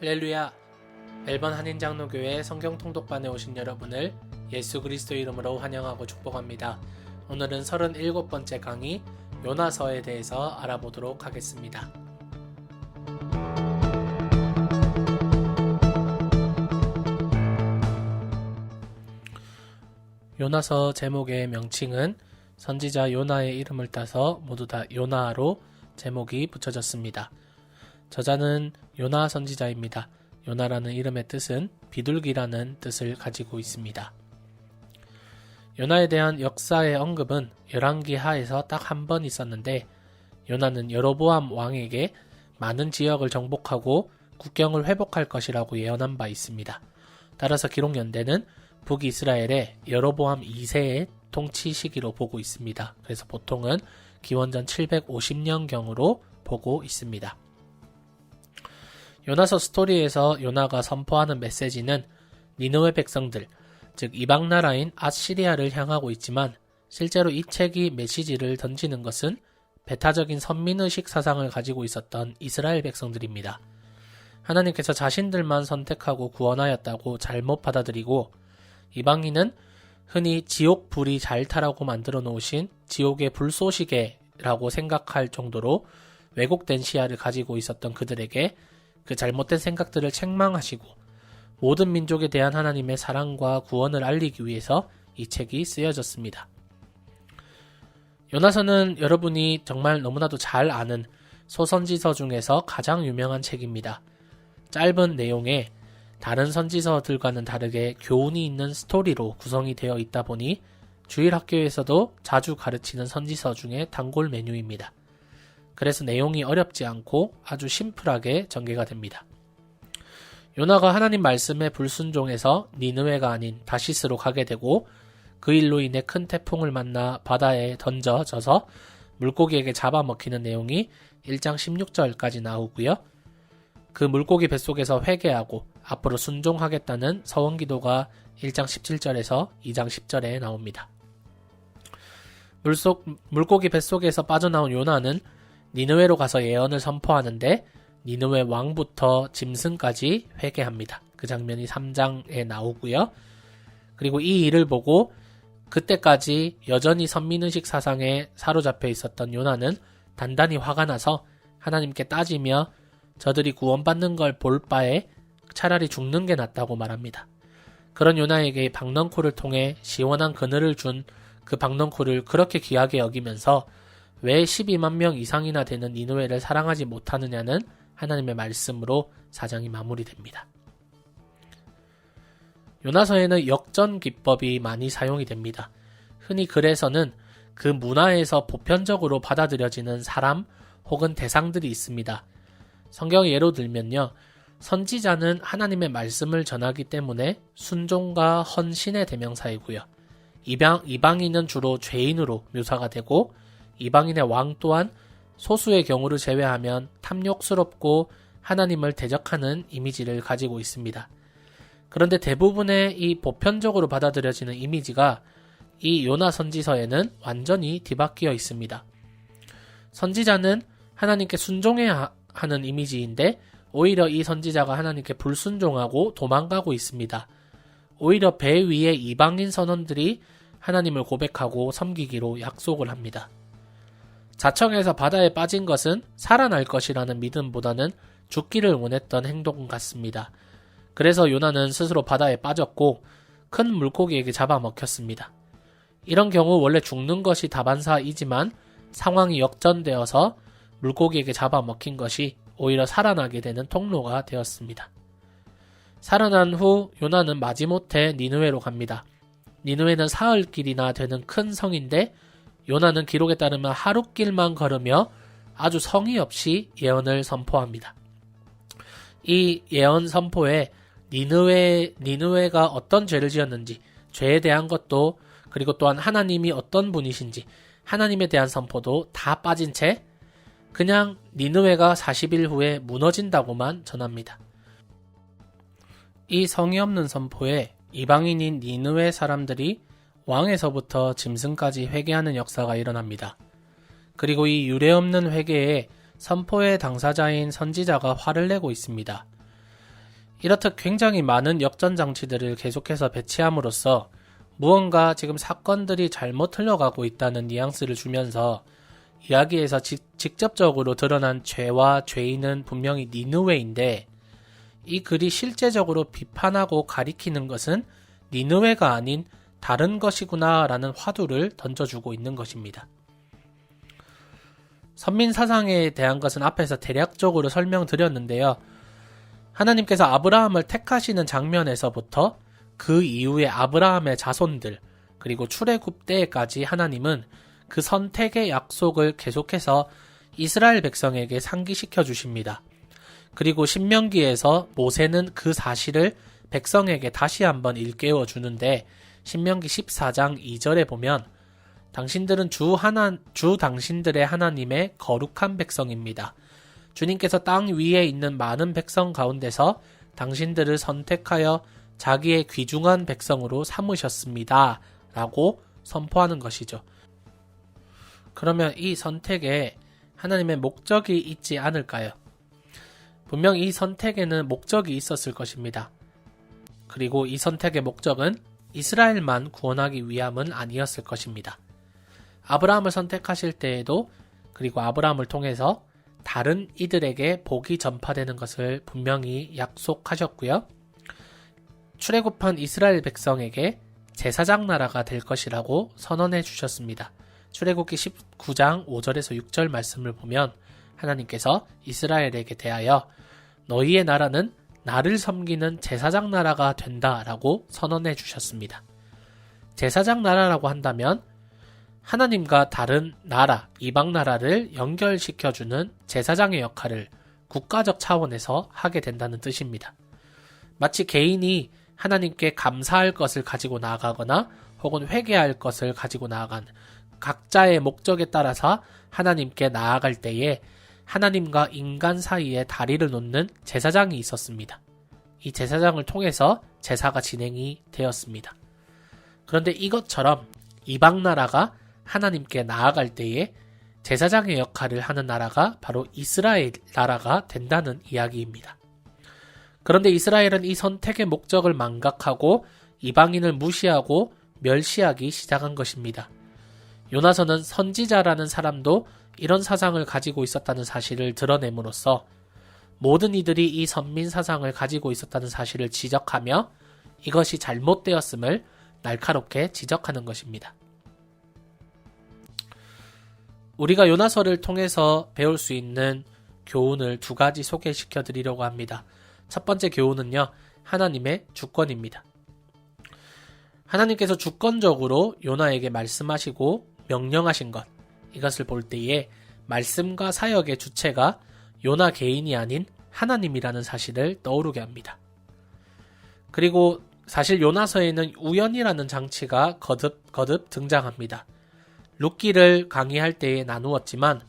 할렐루야! 멜번 한인장로교회 성경통독반에 오신 여러분을 예수 그리스도 이름으로 환영하고 축복합니다. 오늘은 37번째 강의 요나서에 대해서 알아보도록 하겠습니다. 요나서 제목의 명칭은 선지자 요나의 이름을 따서 모두 다 요나로 제목이 붙여졌습니다. 저자는 요나 선지자입니다. 요나라는 이름의 뜻은 비둘기라는 뜻을 가지고 있습니다. 요나에 대한 역사의 언급은 열왕기 하에서 딱 한 번 있었는데, 요나는 여로보암 왕에게 많은 지역을 정복하고 국경을 회복할 것이라고 예언한 바 있습니다. 따라서 기록 연대는 북이스라엘의 여로보암 2세의 통치 시기로 보고 있습니다. 그래서 보통은 기원전 750년경으로 보고 있습니다. 요나서 스토리에서 요나가 선포하는 메시지는 니느웨 백성들, 즉 이방 나라인 아시리아를 향하고 있지만, 실제로 이 책이 메시지를 던지는 것은 배타적인 선민의식 사상을 가지고 있었던 이스라엘 백성들입니다. 하나님께서 자신들만 선택하고 구원하였다고 잘못 받아들이고, 이방인은 흔히 지옥 불이 잘 타라고 만들어 놓으신 지옥의 불쏘시개라고 생각할 정도로 왜곡된 시야를 가지고 있었던 그들에게 그 잘못된 생각들을 책망하시고 모든 민족에 대한 하나님의 사랑과 구원을 알리기 위해서 이 책이 쓰여졌습니다. 요나서는 여러분이 정말 너무나도 잘 아는 소선지서 중에서 가장 유명한 책입니다. 짧은 내용에 다른 선지서들과는 다르게 교훈이 있는 스토리로 구성이 되어 있다 보니 주일학교에서도 자주 가르치는 선지서 중에 단골 메뉴입니다. 그래서 내용이 어렵지 않고 아주 심플하게 전개가 됩니다. 요나가 하나님 말씀에 불순종해서 니느웨가 아닌 다시스로 가게 되고, 그 일로 인해 큰 태풍을 만나 바다에 던져져서 물고기에게 잡아먹히는 내용이 1장 16절까지 나오고요. 그 물고기 뱃속에서 회개하고 앞으로 순종하겠다는 서원기도가 1장 17절에서 2장 10절에 나옵니다. 물고기 뱃속에서 빠져나온 요나는 니느웨로 가서 예언을 선포하는데, 니느웨 왕부터 짐승까지 회개합니다. 그 장면이 3장에 나오고요. 그리고 이 일을 보고 그때까지 여전히 선민의식 사상에 사로잡혀 있었던 요나는 단단히 화가 나서 하나님께 따지며 저들이 구원받는 걸 볼 바에 차라리 죽는 게 낫다고 말합니다. 그런 요나에게 박넝쿨을 통해 시원한 그늘을 준 그 박넝쿨을 그렇게 귀하게 여기면서 왜 12만 명 이상이나 되는 니느웨를 사랑하지 못하느냐는 하나님의 말씀으로 4장이 마무리됩니다. 요나서에는 역전 기법이 많이 사용이 됩니다. 흔히 글에서는 그 문화에서 보편적으로 받아들여지는 사람 혹은 대상들이 있습니다. 성경의 예로 들면요, 선지자는 하나님의 말씀을 전하기 때문에 순종과 헌신의 대명사이고요. 이방인은 주로 죄인으로 묘사가 되고, 이방인의 왕 또한 소수의 경우를 제외하면 탐욕스럽고 하나님을 대적하는 이미지를 가지고 있습니다. 그런데 대부분의 이 보편적으로 받아들여지는 이미지가 이 요나 선지서에는 완전히 뒤바뀌어 있습니다. 선지자는 하나님께 순종해야 하는 이미지인데, 오히려 이 선지자가 하나님께 불순종하고 도망가고 있습니다. 오히려 배 위에 이방인 선원들이 하나님을 고백하고 섬기기로 약속을 합니다. 자청해서 바다에 빠진 것은 살아날 것이라는 믿음보다는 죽기를 원했던 행동 같습니다. 그래서 요나는 스스로 바다에 빠졌고 큰 물고기에게 잡아먹혔습니다. 이런 경우 원래 죽는 것이 다반사이지만 상황이 역전되어서 물고기에게 잡아먹힌 것이 오히려 살아나게 되는 통로가 되었습니다. 살아난 후 요나는 마지못해 니느웨로 갑니다. 니느웨는 사흘길이나 되는 큰 성인데, 요나는 기록에 따르면 하룻길만 걸으며 아주 성의 없이 예언을 선포합니다. 이 예언 선포에 니느웨가 어떤 죄를 지었는지, 죄에 대한 것도, 그리고 또한 하나님이 어떤 분이신지, 하나님에 대한 선포도 다 빠진 채 그냥 니느웨가 40일 후에 무너진다고만 전합니다. 이 성의 없는 선포에 이방인인 니느웨 사람들이 왕에서부터 짐승까지 회개하는 역사가 일어납니다. 그리고 이 유례없는 회개에 선포의 당사자인 선지자가 화를 내고 있습니다. 이렇듯 굉장히 많은 역전 장치들을 계속해서 배치함으로써 무언가 지금 사건들이 잘못 흘러가고 있다는 뉘앙스를 주면서 이야기에서 직접적으로 드러난 죄와 죄인은 분명히 니느웨인데 이 글이 실제적으로 비판하고 가리키는 것은 니느웨가 아닌 다른 것이구나 라는 화두를 던져주고 있는 것입니다. 선민사상에 대한 것은 앞에서 대략적으로 설명드렸는데요. 하나님께서 아브라함을 택하시는 장면에서부터 그 이후에 아브라함의 자손들 그리고 출애굽 때까지 하나님은 그 선택의 약속을 계속해서 이스라엘 백성에게 상기시켜 주십니다. 그리고 신명기에서 모세는 그 사실을 백성에게 다시 한번 일깨워 주는데 신명기 14장 2절에 보면 당신들은 주 당신들의 하나님의 거룩한 백성입니다. 주님께서 땅 위에 있는 많은 백성 가운데서 당신들을 선택하여 자기의 귀중한 백성으로 삼으셨습니다. 라고 선포하는 것이죠. 그러면 이 선택에 하나님의 목적이 있지 않을까요? 분명 이 선택에는 목적이 있었을 것입니다. 그리고 이 선택의 목적은 이스라엘만 구원하기 위함은 아니었을 것입니다. 아브라함을 선택하실 때에도 그리고 아브라함을 통해서 다른 이들에게 복이 전파되는 것을 분명히 약속하셨고요. 출애굽한 이스라엘 백성에게 제사장 나라가 될 것이라고 선언해 주셨습니다. 출애굽기 19장 5절에서 6절 말씀을 보면 하나님께서 이스라엘에게 대하여 너희의 나라는 나를 섬기는 제사장 나라가 된다라고 선언해 주셨습니다. 제사장 나라라고 한다면 하나님과 다른 나라, 이방 나라를 연결시켜주는 제사장의 역할을 국가적 차원에서 하게 된다는 뜻입니다. 마치 개인이 하나님께 감사할 것을 가지고 나아가거나 혹은 회개할 것을 가지고 나아가는 각자의 목적에 따라서 하나님께 나아갈 때에 하나님과 인간 사이에 다리를 놓는 제사장이 있었습니다. 이 제사장을 통해서 제사가 진행이 되었습니다. 그런데 이것처럼 이방 나라가 하나님께 나아갈 때에 제사장의 역할을 하는 나라가 바로 이스라엘 나라가 된다는 이야기입니다. 그런데 이스라엘은 이 선택의 목적을 망각하고 이방인을 무시하고 멸시하기 시작한 것입니다. 요나서는 선지자라는 사람도 이런 사상을 가지고 있었다는 사실을 드러냄으로써 모든 이들이 이 선민 사상을 가지고 있었다는 사실을 지적하며 이것이 잘못되었음을 날카롭게 지적하는 것입니다. 우리가 요나서를 통해서 배울 수 있는 교훈을 두 가지 소개시켜 드리려고 합니다. 첫 번째 교훈은요, 하나님의 주권입니다. 하나님께서 주권적으로 요나에게 말씀하시고 명령하신 것, 이것을 볼 때에 말씀과 사역의 주체가 요나 개인이 아닌 하나님이라는 사실을 떠오르게 합니다. 그리고 사실 요나서에는 우연이라는 장치가 거듭 등장합니다. 룻기를 강의할 때에 나누었지만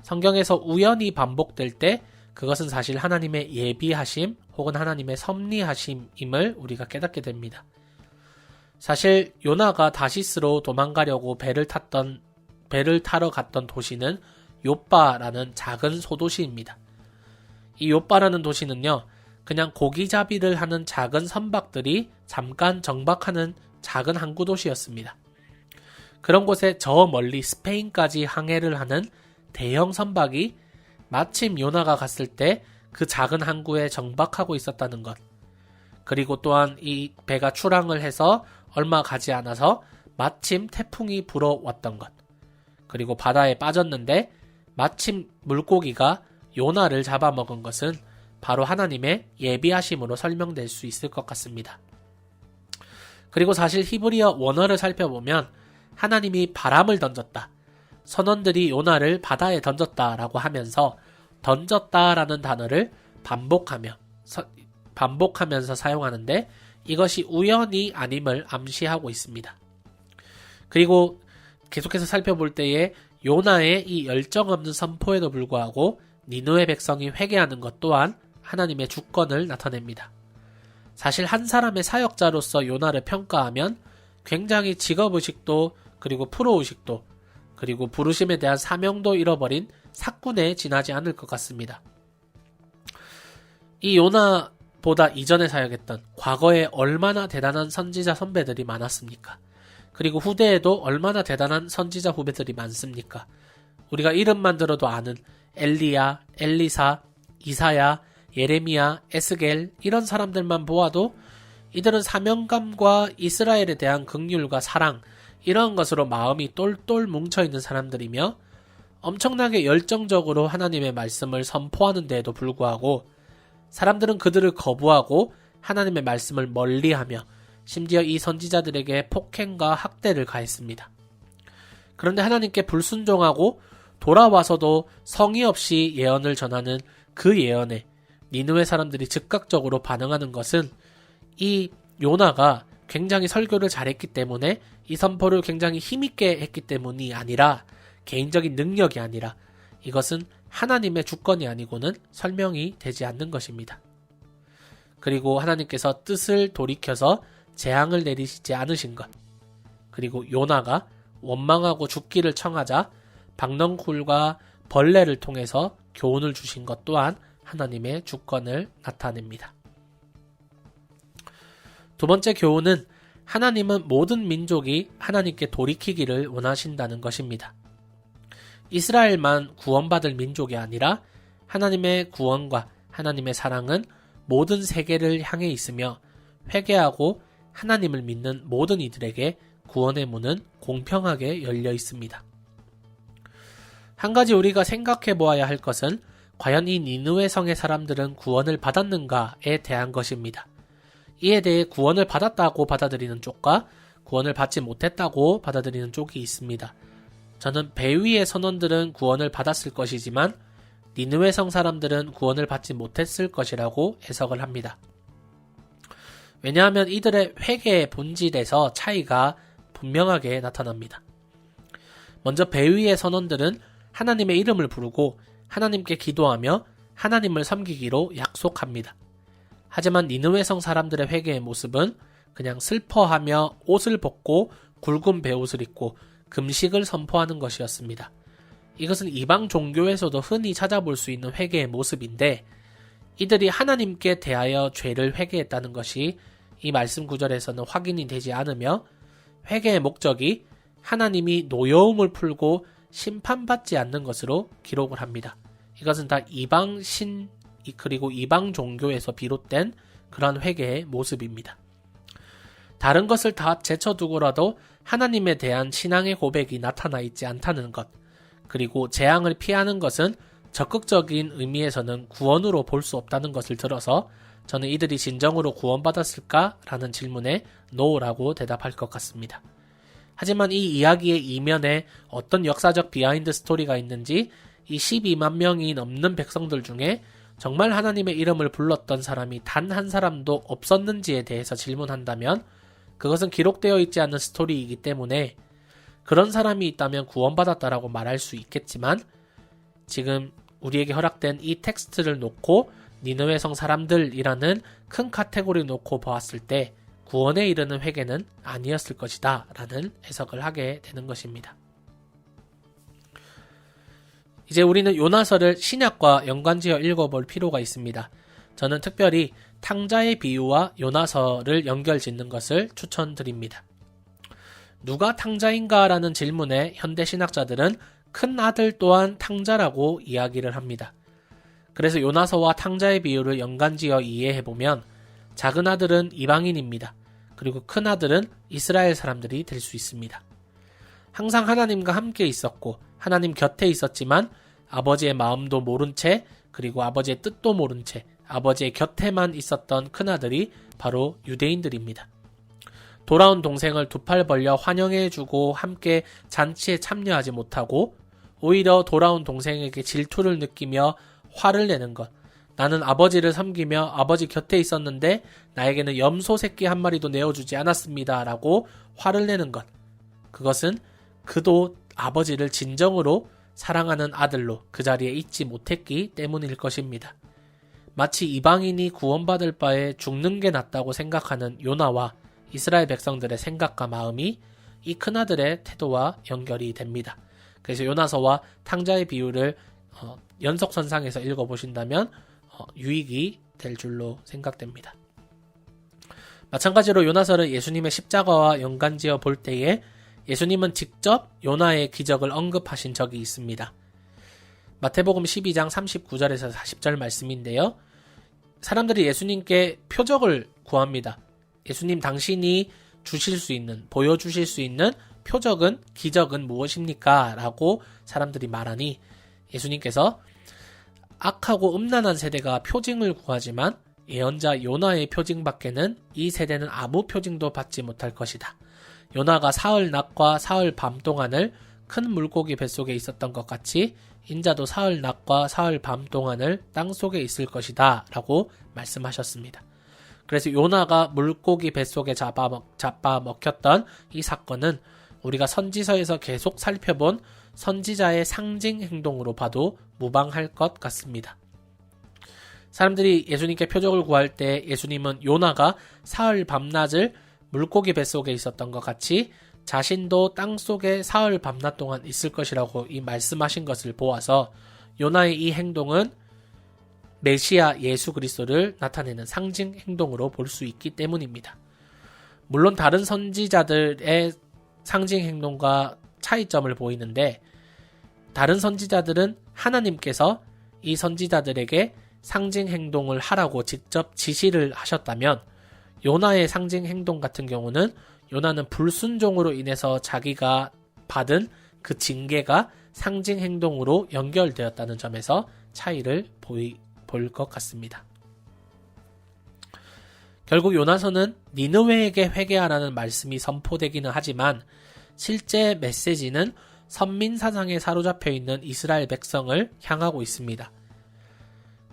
성경에서 우연이 반복될 때 그것은 사실 하나님의 예비하심 혹은 하나님의 섭리하심임을 우리가 깨닫게 됩니다. 사실 요나가 다시스로 도망가려고 배를 타러 갔던 도시는 욥바라는 작은 소도시입니다. 이 욥바라는 도시는요, 그냥 고기잡이를 하는 작은 선박들이 잠깐 정박하는 작은 항구 도시였습니다. 그런 곳에 저 멀리 스페인까지 항해를 하는 대형 선박이 마침 요나가 갔을 때 그 작은 항구에 정박하고 있었다는 것. 그리고 또한 이 배가 출항을 해서 얼마 가지 않아서 마침 태풍이 불어왔던 것. 그리고 바다에 빠졌는데 마침 물고기가 요나를 잡아먹은 것은 바로 하나님의 예비하심으로 설명될 수 있을 것 같습니다. 그리고 사실 히브리어 원어를 살펴보면 하나님이 바람을 던졌다, 선원들이 요나를 바다에 던졌다라고 하면서 던졌다라는 단어를 반복하면서 사용하는데 이것이 우연이 아님을 암시하고 있습니다. 그리고 계속해서 살펴볼 때에 요나의 이 열정 없는 선포에도 불구하고 니느웨 백성이 회개하는 것 또한 하나님의 주권을 나타냅니다. 사실 한 사람의 사역자로서 요나를 평가하면 굉장히 직업의식도 그리고 프로의식도 그리고 부르심에 대한 사명도 잃어버린 사꾼에 지나지 않을 것 같습니다. 이 요나 보다 이전에 사역했던 과거에 얼마나 대단한 선지자 선배들이 많았습니까? 그리고 후대에도 얼마나 대단한 선지자 후배들이 많습니까? 우리가 이름만 들어도 아는 엘리야, 엘리사, 이사야, 예레미야, 에스겔 이런 사람들만 보아도 이들은 사명감과 이스라엘에 대한 긍휼과 사랑 이런 것으로 마음이 똘똘 뭉쳐있는 사람들이며 엄청나게 열정적으로 하나님의 말씀을 선포하는 데에도 불구하고 사람들은 그들을 거부하고 하나님의 말씀을 멀리하며 심지어 이 선지자들에게 폭행과 학대를 가했습니다. 그런데 하나님께 불순종하고 돌아와서도 성의 없이 예언을 전하는 그 예언에 니느웨 사람들이 즉각적으로 반응하는 것은 이 요나가 굉장히 설교를 잘했기 때문에 이 선포를 굉장히 힘있게 했기 때문이 아니라 개인적인 능력이 아니라 이것은 하나님의 주권이 아니고는 설명이 되지 않는 것입니다. 그리고 하나님께서 뜻을 돌이켜서 재앙을 내리시지 않으신 것, 그리고 요나가 원망하고 죽기를 청하자 박넝쿨과 벌레를 통해서 교훈을 주신 것 또한 하나님의 주권을 나타냅니다. 두 번째 교훈은 하나님은 모든 민족이 하나님께 돌이키기를 원하신다는 것입니다. 이스라엘만 구원받을 민족이 아니라 하나님의 구원과 하나님의 사랑은 모든 세계를 향해 있으며 회개하고 하나님을 믿는 모든 이들에게 구원의 문은 공평하게 열려 있습니다. 한 가지 우리가 생각해 보아야 할 것은 과연 이 니느웨 성의 사람들은 구원을 받았는가에 대한 것입니다. 이에 대해 구원을 받았다고 받아들이는 쪽과 구원을 받지 못했다고 받아들이는 쪽이 있습니다. 저는 배 위의 선원들은 구원을 받았을 것이지만 니느웨 성 사람들은 구원을 받지 못했을 것이라고 해석을 합니다. 왜냐하면 이들의 회개의 본질에서 차이가 분명하게 나타납니다. 먼저 배 위의 선원들은 하나님의 이름을 부르고 하나님께 기도하며 하나님을 섬기기로 약속합니다. 하지만 니느웨 성 사람들의 회개의 모습은 그냥 슬퍼하며 옷을 벗고 굵은 베옷을 입고 금식을 선포하는 것이었습니다. 이것은 이방 종교에서도 흔히 찾아볼 수 있는 회개의 모습인데 이들이 하나님께 대하여 죄를 회개했다는 것이 이 말씀 구절에서는 확인이 되지 않으며 회개의 목적이 하나님이 노여움을 풀고 심판받지 않는 것으로 기록을 합니다. 이것은 다 이방신 그리고 이방 종교에서 비롯된 그러한 회개의 모습입니다. 다른 것을 다 제쳐두고라도 하나님에 대한 신앙의 고백이 나타나 있지 않다는 것, 그리고 재앙을 피하는 것은 적극적인 의미에서는 구원으로 볼 수 없다는 것을 들어서 저는 이들이 진정으로 구원받았을까라는 질문에 NO라고 대답할 것 같습니다. 하지만 이 이야기의 이면에 어떤 역사적 비하인드 스토리가 있는지 이 12만 명이 넘는 백성들 중에 정말 하나님의 이름을 불렀던 사람이 단 한 사람도 없었는지에 대해서 질문한다면 그것은 기록되어 있지 않은 스토리이기 때문에 그런 사람이 있다면 구원받았다라고 말할 수 있겠지만 지금 우리에게 허락된 이 텍스트를 놓고 니느웨 성 사람들이라는 큰 카테고리를 놓고 보았을 때 구원에 이르는 회개는 아니었을 것이다 라는 해석을 하게 되는 것입니다. 이제 우리는 요나서를 신약과 연관지어 읽어볼 필요가 있습니다. 저는 특별히 탕자의 비유와 요나서를 연결짓는 것을 추천드립니다. 누가 탕자인가 라는 질문에 현대 신학자들은 큰 아들 또한 탕자라고 이야기를 합니다. 그래서 요나서와 탕자의 비유를 연관지어 이해해보면 작은 아들은 이방인입니다. 그리고 큰 아들은 이스라엘 사람들이 될 수 있습니다. 항상 하나님과 함께 있었고 하나님 곁에 있었지만 아버지의 마음도 모른 채 그리고 아버지의 뜻도 모른 채 아버지의 곁에만 있었던 큰아들이 바로 유대인들입니다. 돌아온 동생을 두 팔 벌려 환영해주고 함께 잔치에 참여하지 못하고 오히려 돌아온 동생에게 질투를 느끼며 화를 내는 것. 나는 아버지를 섬기며 아버지 곁에 있었는데 나에게는 염소 새끼 한 마리도 내어주지 않았습니다. 라고 화를 내는 것. 그것은 그도 아버지를 진정으로 사랑하는 아들로 그 자리에 있지 못했기 때문일 것입니다. 마치 이방인이 구원받을 바에 죽는 게 낫다고 생각하는 요나와 이스라엘 백성들의 생각과 마음이 이 큰아들의 태도와 연결이 됩니다. 그래서 요나서와 탕자의 비유를 연속선상에서 읽어보신다면 유익이 될 줄로 생각됩니다. 마찬가지로 요나서를 예수님의 십자가와 연관지어 볼 때에 예수님은 직접 요나의 기적을 언급하신 적이 있습니다. 마태복음 12장 39절에서 40절 말씀인데요. 사람들이 예수님께 표적을 구합니다. 예수님 당신이 주실 수 있는, 보여주실 수 있는 표적은, 기적은 무엇입니까? 라고 사람들이 말하니 예수님께서 악하고 음란한 세대가 표징을 구하지만 예언자 요나의 표징밖에는 이 세대는 아무 표징도 받지 못할 것이다. 요나가 사흘 낮과 사흘 밤 동안을 큰 물고기 뱃속에 있었던 것 같이 인자도 사흘 낮과 사흘 밤 동안을 땅속에 있을 것이다 라고 말씀하셨습니다. 그래서 요나가 물고기 뱃속에 잡아먹혔던 이 사건은 우리가 선지서에서 계속 살펴본 선지자의 상징 행동으로 봐도 무방할 것 같습니다. 사람들이 예수님께 표적을 구할 때 예수님은 요나가 사흘 밤낮을 물고기 뱃속에 있었던 것 같이 자신도 땅속에 사흘 밤낮 동안 있을 것이라고 이 말씀하신 것을 보아서 요나의 이 행동은 메시아 예수 그리스도를 나타내는 상징 행동으로 볼 수 있기 때문입니다. 물론 다른 선지자들의 상징 행동과 차이점을 보이는데 다른 선지자들은 하나님께서 이 선지자들에게 상징 행동을 하라고 직접 지시를 하셨다면 요나의 상징 행동 같은 경우는 요나는 불순종으로 인해서 자기가 받은 그 징계가 상징 행동으로 연결되었다는 점에서 차이를 볼 것 같습니다. 결국 요나서는 니느웨에게 회개하라는 말씀이 선포되기는 하지만 실제 메시지는 선민사상에 사로잡혀 있는 이스라엘 백성을 향하고 있습니다.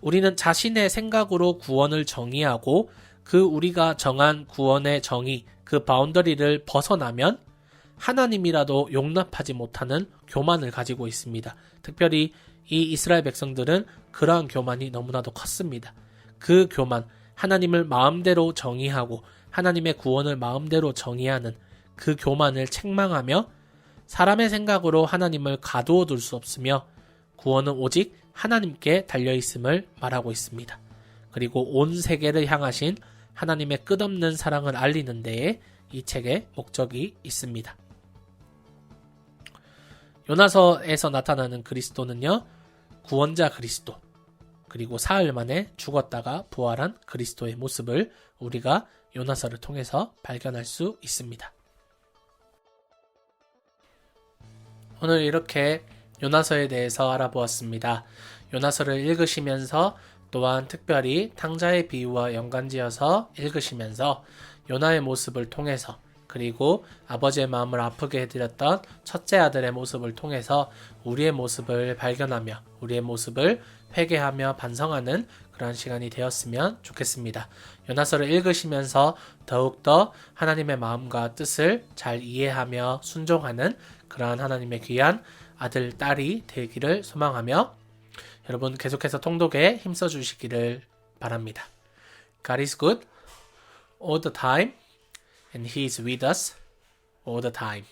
우리는 자신의 생각으로 구원을 정의하고 그 우리가 정한 구원의 정의, 그 바운더리를 벗어나면 하나님이라도 용납하지 못하는 교만을 가지고 있습니다. 특별히 이 이스라엘 백성들은 그러한 교만이 너무나도 컸습니다. 그 교만, 하나님을 마음대로 정의하고 하나님의 구원을 마음대로 정의하는 그 교만을 책망하며 사람의 생각으로 하나님을 가두어 둘 수 없으며 구원은 오직 하나님께 달려있음을 말하고 있습니다. 그리고 온 세계를 향하신 하나님의 끝없는 사랑을 알리는 데에 이 책의 목적이 있습니다. 요나서에서 나타나는 그리스도는요, 구원자 그리스도, 그리고 사흘 만에 죽었다가 부활한 그리스도의 모습을 우리가 요나서를 통해서 발견할 수 있습니다. 오늘 이렇게 요나서에 대해서 알아보았습니다. 요나서를 읽으시면서 또한 특별히 탕자의 비유와 연관지어서 읽으시면서 요나의 모습을 통해서 그리고 아버지의 마음을 아프게 해드렸던 첫째 아들의 모습을 통해서 우리의 모습을 발견하며 우리의 모습을 회개하며 반성하는 그런 시간이 되었으면 좋겠습니다. 요나서를 읽으시면서 더욱더 하나님의 마음과 뜻을 잘 이해하며 순종하는 그러한 하나님의 귀한 아들, 딸이 되기를 소망하며 여러분 계속해서 통독에 힘써 주시기를 바랍니다. God is good all the time and He is with us all the time.